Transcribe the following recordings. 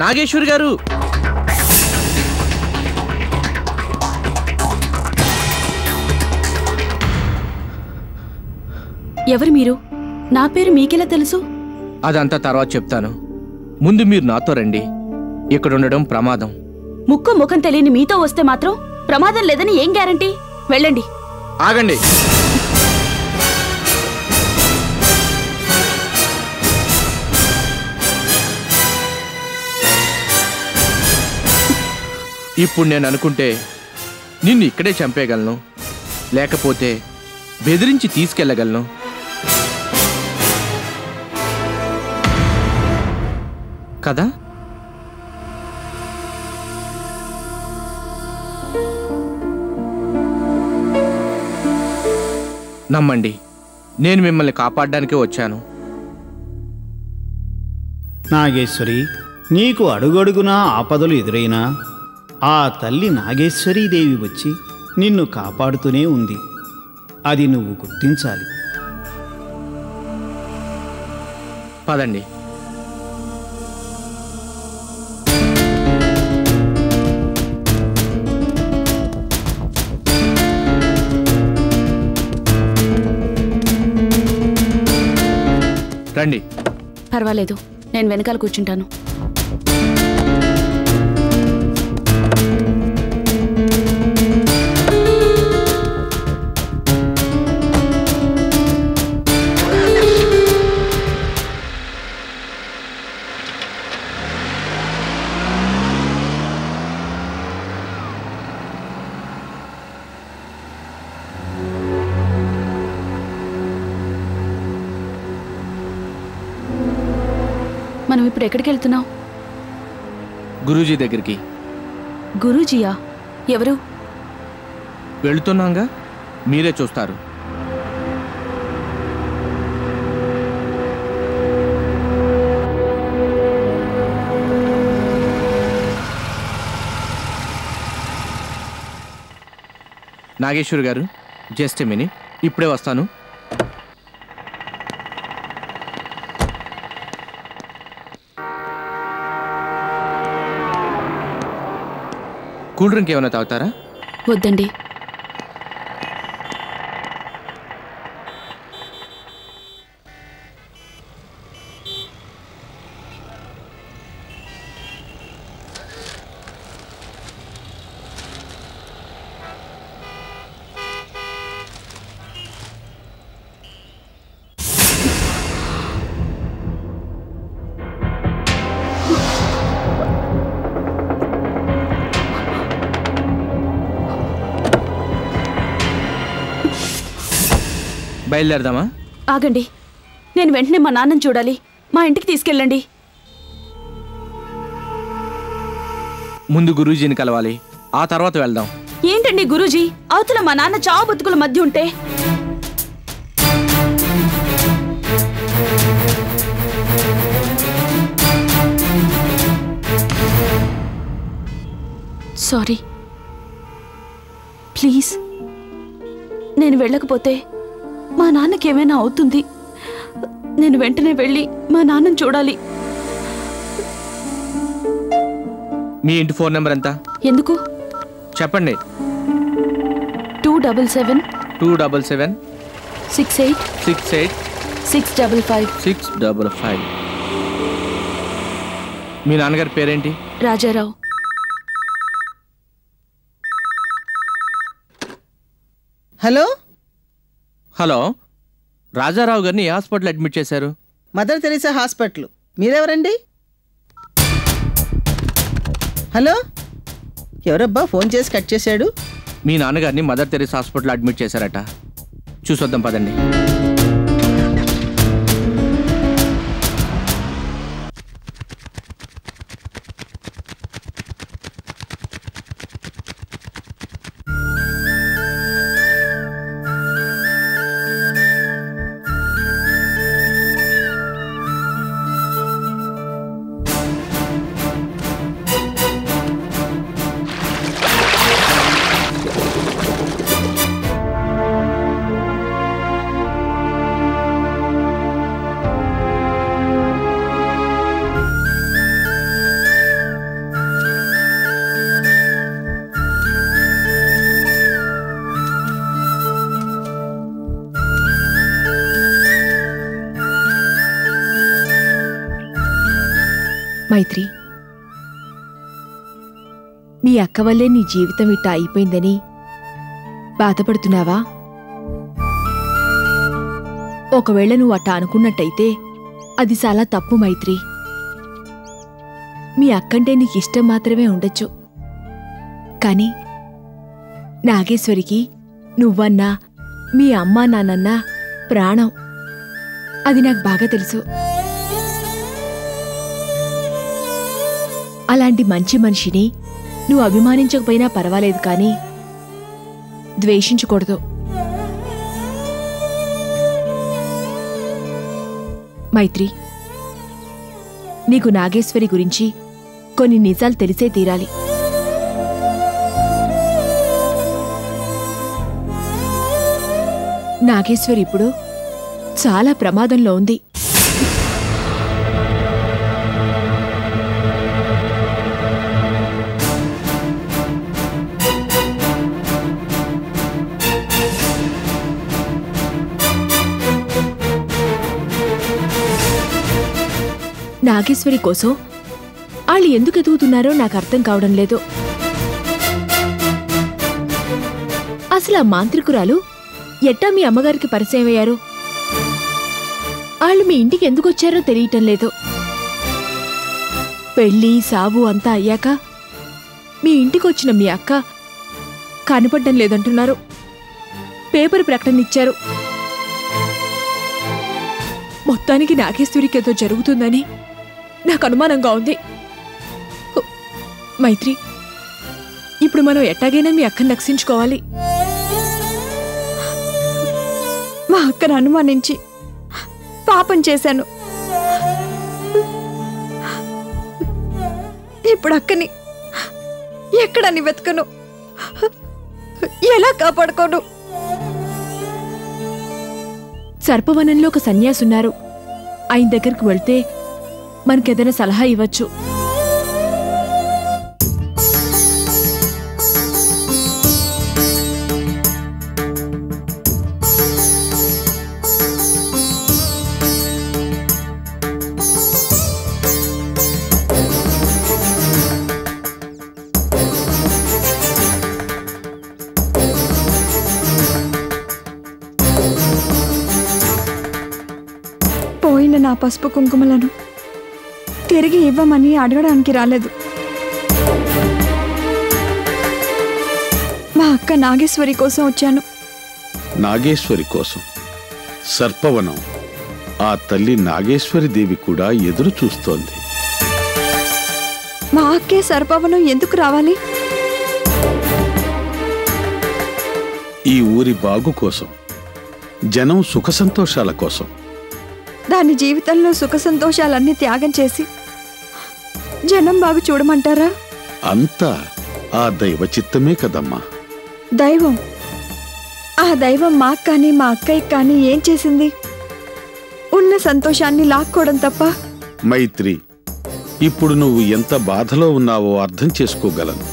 నాగేశ్వరి గారు! ఎవరు మీరు? నా పేరు మీకెలా తెలుసు? అదంతా తర్వాత చెప్తాను. ముందు మీరు నాతో రండి. ఇక్కడ ఉండడం ప్రమాదం. ముక్కు ముఖం తెలియని మీతో వస్తే మాత్రం ప్రమాదం లేదని ఏం గ్యారంటీ? వెళ్ళండి. ఆగండి. ఇప్పుడు నేను అనుకుంటే నిన్ను ఇక్కడే చంపేయగలను, లేకపోతే బెదిరించి తీసుకెళ్ళగలను. కదా? నమ్మండి, నేను మిమ్మల్ని కాపాడడానికే వచ్చాను. నాగేశ్వరి, నీకు అడుగడుగునా ఆపదలు ఎదురైనా ఆ తల్లి నాగేశ్వరీదేవి వచ్చి నిన్ను కాపాడుతూనే ఉంది. అది నువ్వు గుర్తించాలి. పదండి. రండి. పర్వాలేదు, నేను వెనకాల కూర్చుంటాను. మనం ఇప్పుడు ఎక్కడికి వెళ్తున్నాం? గురూజీ దగ్గరికి. గురూజీయా? ఎవరు? వెళుతున్నాగా, మీరే చూస్తారు. నాగేశ్వర్ గారు, జస్ట్ ఎ మినిట్, ఇప్పుడే వస్తాను. కూల్ డ్రింక్ ఏమైనా తాగుతారా? వద్దండి. బయలుదేరదామా? ఆగండి, నేను వెంటనే మా నాన్నని చూడాలి. మా ఇంటికి తీసుకెళ్ళండి. ముందు గురూజీని కలవాలి, ఆ తర్వాత వెళ్దాం. ఏంటండి గురూజీ? అవతల మా నాన్న చావు బతుకుల మధ్య ఉంటే. Sorry, please. నేను వెళ్ళకపోతే మా నాన్నకి ఏమైనా అవుతుంది. నేను వెంటనే వెళ్ళి మా నాన్నని చూడాలి. మీ ఇంటి ఫోన్ నెంబర్ ఎంత? ఎందుకు? చెప్పండి. 277 277 68 68 655 655. మీ నాన్నగారి పేరేంటి? రాజారావు. హలో. హలో, రాజారావు గారిని ఏ హాస్పిటల్ అడ్మిట్ చేశారు? Mother Teresa hospital. మీరెవరండి? హలో, ఎవరబ్బా ఫోన్ చేసి కట్ చేశాడు? మీ నాన్నగారిని మదర్ తెరీసా హాస్పిటల్ అడ్మిట్ చేశారట. చూసొద్దాం పదండి. మైత్రి, మీ అక్క వల్లే నీ జీవితం ఇట్టా అయిపోయిందని బాధపడుతున్నావా? ఒకవేళ నువ్వు అట్టా అనుకున్నట్టయితే అది చాలా తప్పు మైత్రి. మీ అక్కంటే నీకిష్టం మాత్రమే ఉండొచ్చు, కాని నాగేశ్వరికి నువ్వన్నా మీ అమ్మా నాన్నన్నా ప్రాణం. అది నాకు బాగా తెలుసు. అలాంటి మంచి మనిషిని నువ్వు అభిమానించకపోయినా పర్వాలేదు, కానీ ద్వేషించకూడదు. మైత్రి, నీకు నాగేశ్వరి గురించి కొన్ని నిజాలు తెలిసే తీరాలి. నాగేశ్వరి ఇప్పుడు చాలా ప్రమాదంలో ఉంది. నాగేశ్వరి కోసం వాళ్ళు ఎందుకు ఎదుగుతున్నారో నాకు అర్థం కావడం లేదు. అసలు ఆ మాంత్రికురాలు ఎట్టా మీ అమ్మగారికి పరిచయం అయ్యారు? వాళ్ళు మీ ఇంటికి ఎందుకు వచ్చారో తెలియటం లేదు. పెళ్ళి సావు అంతా అయ్యాక మీ ఇంటికి వచ్చిన మీ అక్క కనపడ్డం లేదంటున్నారు. పేపర్ ప్రకటన ఇచ్చారు. మొత్తానికి నాగేశ్వరికి ఏదో జరుగుతుందని నాకు అనుమానంగా ఉంది. మైత్రి, ఇప్పుడు మనం ఎట్టాగైనా మీ అక్కను రక్షించుకోవాలి. మా అక్కను అనుమానించి పాపం చేశాను. ఇప్పుడు అక్కని ఎక్కడని వెతకను, ఎలా కాపాడుకోను? సర్పవనంలో ఒక సన్యాసున్నారు. ఆయన దగ్గరకు వెళ్తే మనకేదైనా సలహా ఇవ్వచ్చు. పోయిన నా పసుపు కుంకుమలను తిరిగి ఇవ్వమని అడగడానికి రాలేదు. మా అక్క నాగేశ్వరి కోసం వచ్చాను. నాగేశ్వరి కోసం సర్పవనం, ఆ తల్లి నాగేశ్వరి దేవి కూడా ఎదురు చూస్తోంది. మా అక్కే సర్పవనం ఎందుకు రావాలి? ఈ ఊరి బాగు కోసం, జనం సుఖ సంతోషాల కోసం. దాని జీవితంలో సుఖ సంతోషాలన్నీ త్యాగం చేసి జనం బాగు చూడమంటారా? అంతా ఆ దైవ చిత్తమే కదమ్మా. దైవం? ఆ దైవం మాకు కానీ మా అక్కయ్యకి కానీ ఏం చేసింది? ఉన్న సంతోషాన్ని లాక్కోవడం తప్ప. మైత్రి, ఇప్పుడు నువ్వు ఎంత బాధలో ఉన్నావో అర్థం చేసుకోగలను.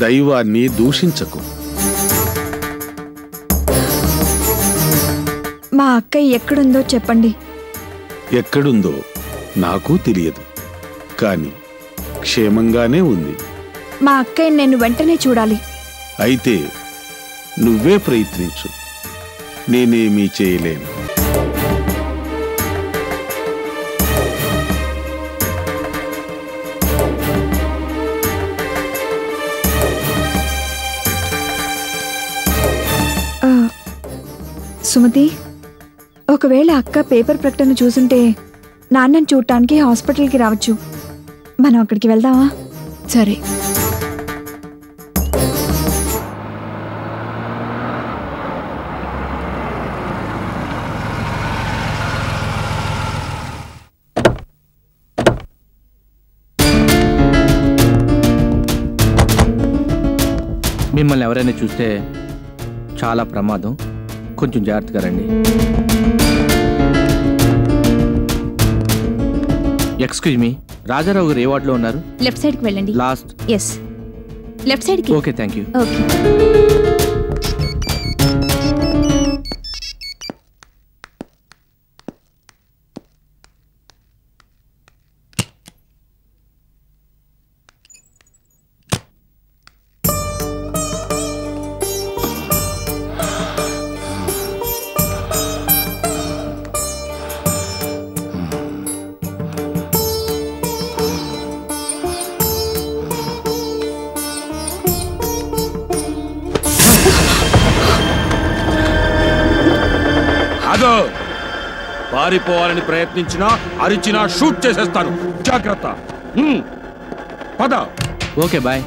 దైవాన్ని దూషించకు. మా అక్కయ్య ఎక్కడుందో చెప్పండి. ఎక్కడుందో నాకు తెలియదు, కాని క్షేమంగానే ఉంది. మా అక్కయ్య నేను వెంటనే చూడాలి. అయితే నువ్వే ప్రయత్నించు, నేనేమీ చేయలేను. సుమతి, ఒకవేళ అక్క పేపర్ ప్రకటన చూసుంటే నాన్నని చూడటానికి హాస్పిటల్కి రావచ్చు. మనం అక్కడికి వెళ్దామా? సరే. మిమ్మల్ని ఎవరైనా చూస్తే చాలా ప్రమాదం, కొంచెం జాగ్రత్తగా రండి. ఎక్స్క్యూజ్ మీ, రాజారావు గారు ఏ వార్డులో ఉన్నారు? లెఫ్ట్ సైడ్కి వెళ్ళండి. లాస్ట్. ఎస్, లెఫ్ట్ సైడ్కి. Okay, thank you. ఓకే. ఇదిగో పారిపోవాలని ప్రయత్నించినా అరిచినా షూట్ చేసేస్తాను. జాగ్రత్త. పద. Okay bye.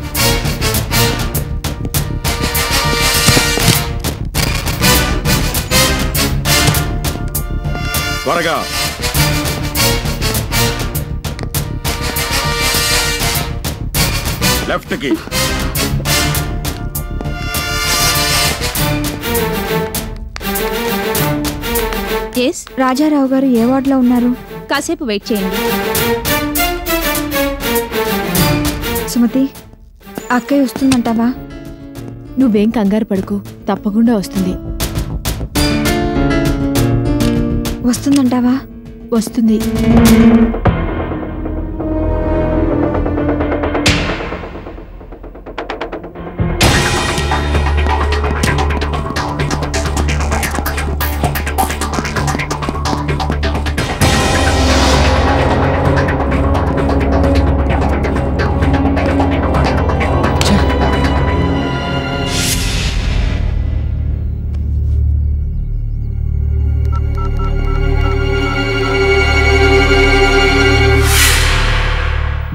త్వరగా. లెఫ్ట్ కి. ఎస్, రాజారావు గారు ఏ వార్డులో ఉన్నారు? కాసేపు వెయిట్ చేయండి. సుమతి, అక్కయ్య వస్తుందంటావా? నువ్వేం కంగారు పడుకో, తప్పకుండా వస్తుంది. వస్తుందంటావా? వస్తుంది.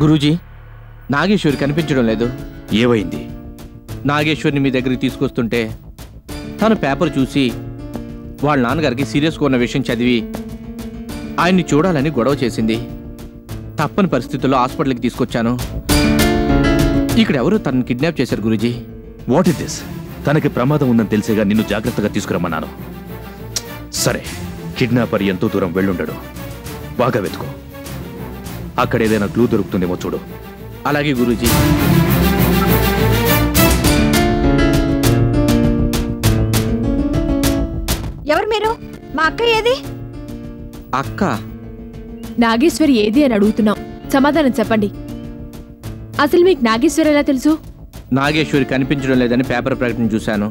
గురూజీ, నాగేశ్వరి కనిపించడం లేదు. ఏమైంది? నాగేశ్వరిని మీ దగ్గరికి తీసుకొస్తుంటే తను పేపర్ చూసి వాళ్ళ నాన్నగారికి సీరియస్గా ఉన్న విషయం చదివి ఆయన్ని చూడాలని గొడవ చేసింది. తప్పని పరిస్థితుల్లో హాస్పిటల్కి తీసుకొచ్చాను. ఇక్కడ ఎవరు తనని కిడ్నాప్ చేశారు గురూజీ. What is this? తనకి ప్రమాదం ఉందని తెలిసేగా నిన్ను జాగ్రత్తగా తీసుకురమ్మన్నాను. సరే, కిడ్నాపర్ ఎంతో దూరం వెళ్ళుండడు. బాగా వెతుకో. అక్కడ ఏదైనా క్లూ దొరుకుతుందేమో చూడు. అలాగే గురూజీ. ఎవరు మీరు? మా అక్కయ్య ఏది? అక్క? నాగేశ్వరి ఏది అని అడుగుతున్నాం, సమాధానం చెప్పండి. అసలు మీకు నాగేశ్వరి ఎలా తెలుసు? నాగేశ్వరి కనిపించడం లేదని పేపర్ ప్రకటన చూశాను.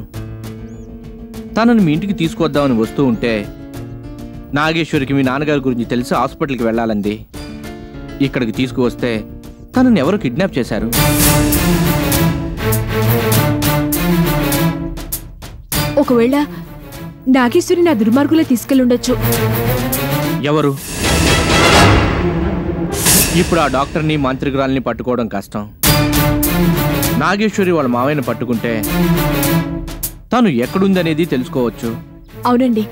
తనను మీ ఇంటికి తీసుకొద్దామని వస్తూ ఉంటే నాగేశ్వరికి మీ నాన్నగారి గురించి తెలిసి హాస్పిటల్కి వెళ్ళాలంది. ఇక్కడికి తీసుకువస్తే తనని ఎవరు కిడ్నాప్ చేశారు. ఒకవేళ నాగేశ్వరి నా దుర్మార్గులో తీసుకెళ్ళుండొచ్చు. ఎవరు? ఇప్పుడు ఆ డాక్టర్ని మాంత్రికురాల్ని పట్టుకోవడం కష్టం. నాగేశ్వరి వాళ్ళ మావయ్యను పట్టుకుంటే తను ఎక్కడుందనేది తెలుసుకోవచ్చు. అవునండి,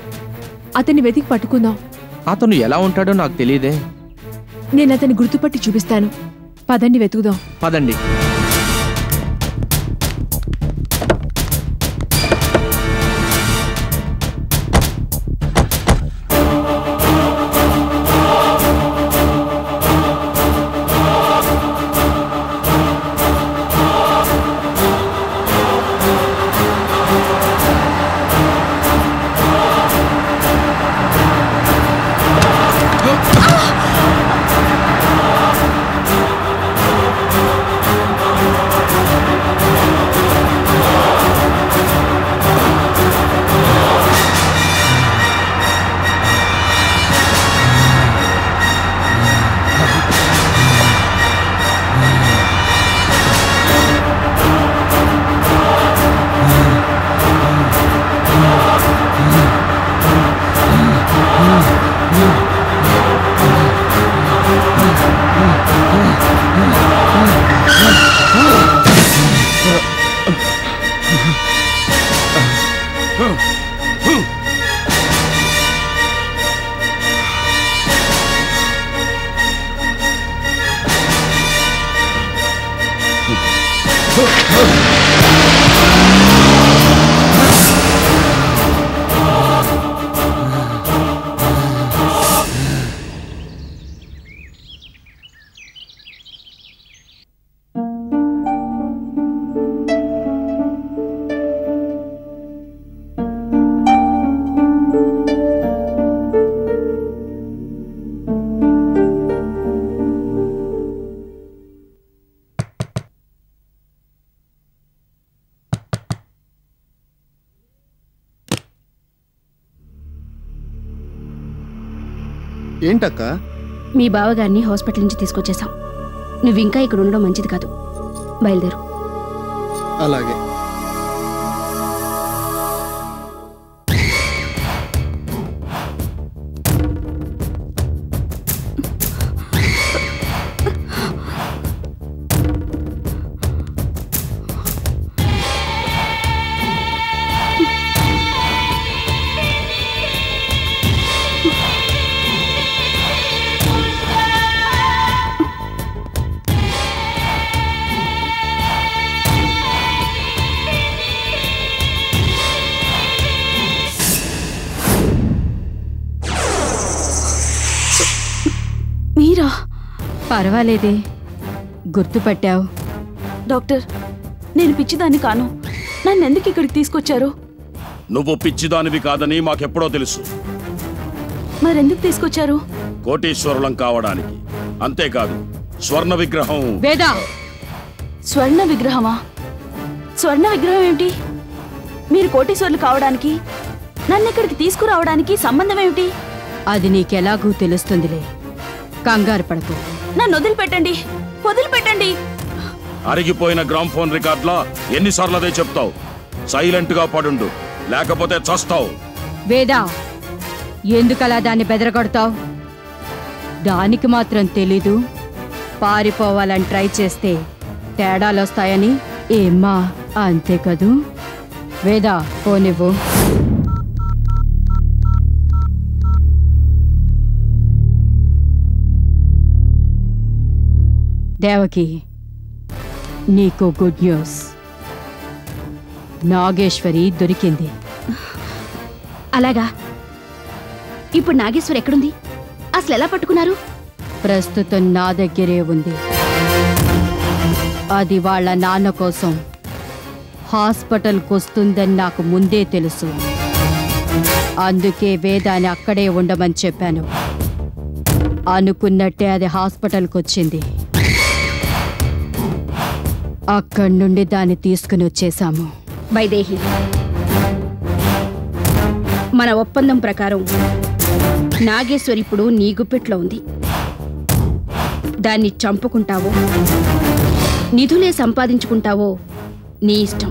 అతన్ని వెతికి పట్టుకుందాం. అతను ఎలా ఉంటాడో నాకు తెలియదే. నేను అతన్ని గుర్తుపట్టి చూపిస్తాను. పదండి, వెతుకుదాం. పదండి. ఏంటక్క? మీ బావగారిని హాస్పిటల్ నుంచి తీసుకొచ్చేసాం. నువ్వు ఇంకా ఇక్కడ ఉండడం మంచిది కాదు. బయలుదేరు. అలాగే. పర్వాలేదే, గుర్తుపట్టావు. డాక్టర్, నేను పిచ్చిదాన్ని కాను. నన్నెందుకు ఇక్కడికి తీసుకొచ్చారు? నువ్వు పిచ్చిదానివి కాదని మాకెప్పుడో తెలుసు. మరెందుకు తీసుకొచ్చారు? కోటీశ్వరులం కావడానికి. అంతేకాదు, స్వర్ణ విగ్రహం. వేదా, స్వర్ణ విగ్రహమా? స్వర్ణ విగ్రహం ఏమిటి? మీరు కోటీశ్వర్లు కావడానికి నన్ను ఇక్కడికి తీసుకురావడానికి సంబంధం ఏమిటి? అది నీకెలాగూ తెలుస్తుందిలే, కంగారు పడకు. నన్ను వదిలిపెట్టండి, వదిలిపెట్టండి. అరిగిపోయిన గ్రామ్ ఫోన్ రికార్డులా ఎన్నిసార్లు అదే చెప్తావు? సైలెంట్ గా పడుండు, లేకపోతే చస్తావు. వేదా, ఎందుకలా దాన్ని బెదరగొడతావు? దానికి మాత్రం తెలీదు పారిపోవాలని ట్రై చేస్తే తేడాలొస్తాయని. ఏమ్మా, అంతే కదూ? వేదా, పోనివ్వు. దేవకి, నీకు గుడ్ న్యూస్. నాగేశ్వరి దొరికింది. అలాగా? ఇప్పుడు నాగేశ్వరి ఎక్కడుంది? అసలు ఎలా పట్టుకున్నారు? ప్రస్తుతం నా దగ్గరే ఉంది. అది వాళ్ళ నాన్న కోసం హాస్పిటల్కి వస్తుందని నాకు ముందే తెలుసు. అందుకే వేదాన్ని అక్కడే ఉండమని చెప్పాను. అనుకున్నట్టే అది హాస్పిటల్కి వచ్చింది. అక్కడి నుండి దాన్ని తీసుకుని వచ్చేశాము. వైదేహి, మన ఒప్పందం ప్రకారం నాగేశ్వరి ఇప్పుడు నీ గుప్పెట్లో ఉంది. దాన్ని చంపుకుంటావో నిధులే సంపాదించుకుంటావో నీ ఇష్టం.